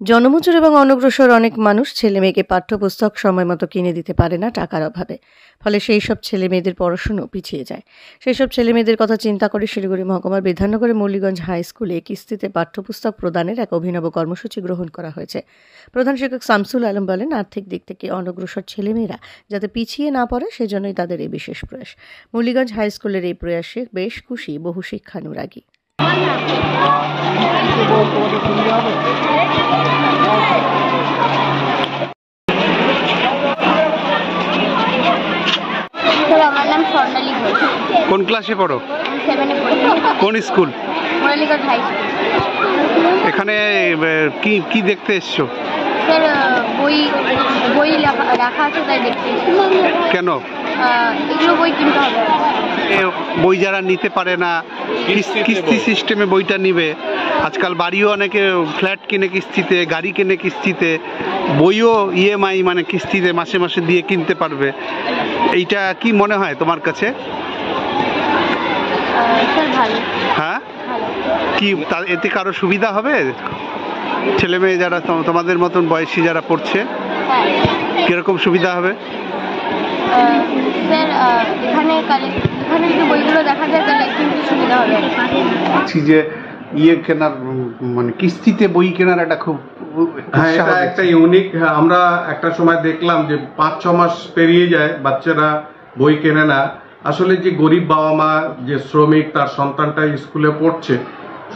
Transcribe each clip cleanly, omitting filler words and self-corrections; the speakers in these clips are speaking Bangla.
জনমজুর এবং অনগ্রসর অনেক মানুষ ছেলেমেয়েকে পাঠ্যপুস্তক সময়মতো কিনে দিতে পারে না টাকার অভাবে। ফলে সেই সব ছেলেমেয়েদের পড়াশুনো পিছিয়ে যায়। সেই সব ছেলেমেয়েদের কথা চিন্তা করে শিলিগুড়ি মহকুমার বিধাননগরের মৌলিগঞ্জ হাই স্কুলে কিস্তিতে পাঠ্যপুস্তক প্রদানের এক অভিনব কর্মসূচি গ্রহণ করা হয়েছে। প্রধান শিক্ষক শামসুল আলম বলেন, আর্থিক দিক থেকে অনগ্রসর ছেলেমেয়েরা যাতে পিছিয়ে না পড়ে সেজন্যই তাদের এই বিশেষ প্রয়াস। মৌলিগঞ্জ হাই স্কুলের এই প্রয়াসে বেশ খুশি বহু শিক্ষানুরাগী। আমার নাম স্বর্ণালী ঘোষ। কোন ক্লাসে পড়ো? 7 এ পড়ি। কোন স্কুল? মৌলিগঞ্জ high school. এখানে কি দেখতে এসছো? স্যার বই রাখা আছে তাই দেখতে। কেন? এগুলো বই কিনতে হবে। বই যারা নিতে পারে না, কিস্তি সিস্টেমে বইটা নিবে। আজকাল বাড়িও অনেকে ফ্ল্যাট কিনে কিস্তিতে, গাড়ি কিনে কিস্তিতে, বইও ইএমআই মানে কিস্তিতে মাসে মাসে দিয়ে কিনতে পারবে। এইটা কি মনে হয় তোমার কাছে? স্যার ভালো। হ্যাঁ, কি এতে কারো সুবিধা হবে? ছেলে মেয়ে যারা তোমাদের মতন বয়সী যারা পড়ছে, কিরকম সুবিধা হবে? স্যার এখানে যদি বইগুলো দেখা যায় তাহলে একটু সুবিধা হবে। যে কেনার মানে কিস্তিতে বই কেনার একটা খুব এটা একটা ইউনিক। আমরা একটা সময় দেখলাম যে 5-6 মাস পেরিয়ে যায় বাচ্চারা বই কেনে না। আসলে যে গরিব বাবা মা, যে শ্রমিক, তার সন্তানটা স্কুলে পড়ছে,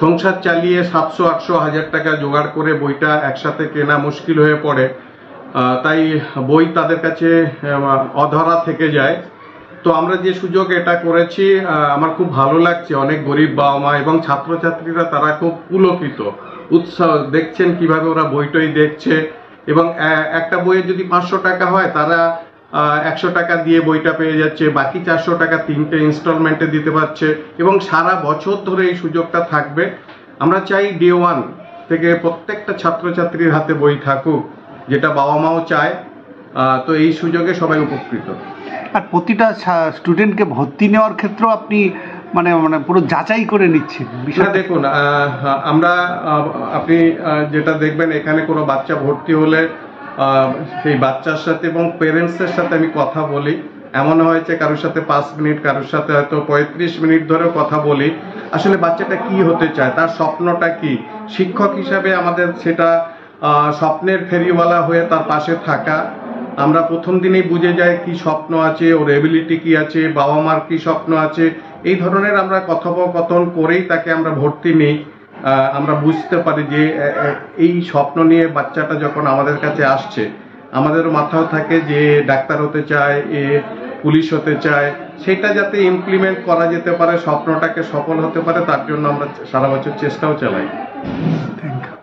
সংসার চালিয়ে 700-800 হাজার টাকা জোগাড় করে বইটা একসাথে কেনা মুশকিল হয়ে পড়ে। তাই বই তাদের কাছে অধরা থেকে যায়। তো আমরা যে সুযোগ এটা করেছি, আমার খুব ভালো লাগছে। অনেক গরিব বাবা মা এবং ছাত্রছাত্রীরা তারা খুব পুলকিত, উৎসাহ দেখছেন কিভাবে ওরা বইটই দেখছে। এবং একটা বইয়ে যদি 500 টাকা হয়, তারা 100 টাকা দিয়ে বইটা পেয়ে যাচ্ছে, বাকি 400 টাকা 3টে ইনস্টলমেন্টে দিতে পারছে এবং সারা বছর ধরে এই সুযোগটা থাকবে। আমরা চাই ডে 1 থেকে প্রত্যেকটা ছাত্রছাত্রীর হাতে বই থাকুক, যেটা বাবা মাও চায়। তো এই সুযোগে সবাই উপকৃত। আর প্রতিটা স্টুডেন্টকে ভর্তি নেওয়ার ক্ষেত্রেও আপনি মানে পুরো যাচাই করে নিচ্ছেন বিষয়টা। দেখুন, আপনি যেটা দেখবেন, এখানে কোনো বাচ্চা ভর্তি হলে সেই বাচ্চার সাথে এবং পেরেন্টসের সাথে আমি কথা বলি। এমন হয়েছে কারোর সাথে 5 মিনিট, কারোর সাথে হয়তো 35 মিনিট ধরেও কথা বলি। আসলে বাচ্চাটা কি হতে চায়, তার স্বপ্নটা কি। শিক্ষক হিসাবে আমাদের সেটা স্বপ্নের ফেরিওয়ালা হয়ে তার পাশে থাকা। আমরা প্রথম দিনেই বুঝে যাই কি স্বপ্ন আছে, ওর এবিলিটি কি আছে, বাবা মার কি স্বপ্ন আছে। এই ধরনের আমরা কথোপকথন করেই তাকে আমরা ভর্তি নিই। আমরা বুঝতে পারি যে এই স্বপ্ন নিয়ে বাচ্চাটা যখন আমাদের কাছে আসছে, আমাদেরও মাথাও থাকে যে ডাক্তার হতে চায়, পুলিশ হতে চায়। সেটা যাতে ইমপ্লিমেন্ট করা যেতে পারে, স্বপ্নটাকে সফল হতে পারে, তার জন্য আমরা সারা বছর চেষ্টাও চালাই।